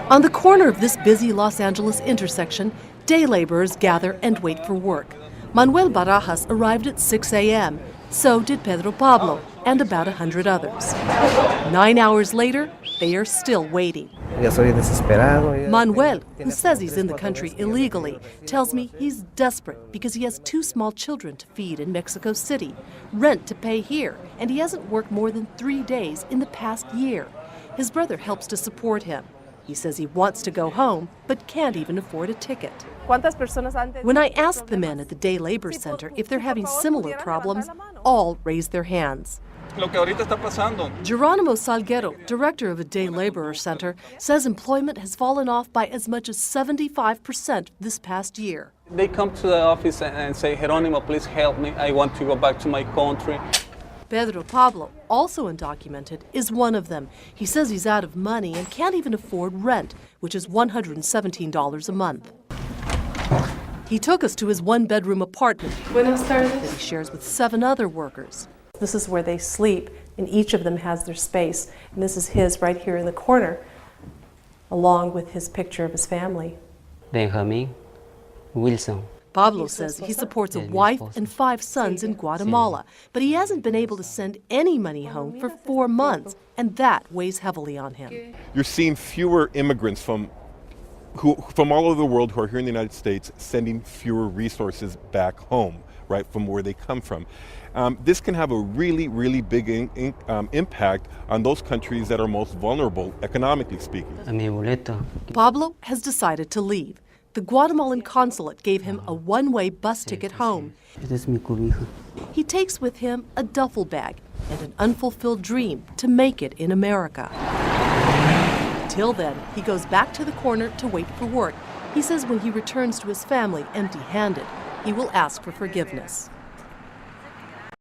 On the corner of this busy Los Angeles intersection, day laborers gather and wait for work. Manuel Barajas arrived at 6 a.m. So did Pedro Pablo and about 100 others. 9 hours later, they are still waiting. Manuel, who says he's in the country illegally, tells me he's desperate because he has 2 small children to feed in Mexico City, rent to pay here, and he hasn't worked more than 3 days in the past year. His brother helps to support him. He says he wants to go home, but can't even afford a ticket. When I asked the men at the Day Labor Center if they're having similar problems, all raised their hands. Geronimo Salguero, director of a day laborer center, says employment has fallen off by as much as 75% this past year. They come to the office and say, Geronimo, please help me. I want to go back to my country. Pedro Pablo, also undocumented, is one of them. He says he's out of money and can't even afford rent, which is $117 a month. He took us to his 1-bedroom apartment that he shares with 7 other workers. This is where they sleep, and each of them has their space. And this is his right here in the corner, along with his picture of his family. Benjamin Wilson. Pablo says he supports a wife and 5 sons in Guatemala, but he hasn't been able to send any money home for 4 months, and that weighs heavily on him. You're seeing fewer immigrants from all over the world who are here in the United States sending fewer resources back home, right, from where they come from. This can have a really, really big impact on those countries that are most vulnerable, economically speaking. Pablo has decided to leave. The Guatemalan consulate gave him a one-way bus ticket home. He takes with him a duffel bag and an unfulfilled dream to make it in America. Till then, he goes back to the corner to wait for work. He says when he returns to his family empty-handed, he will ask for forgiveness.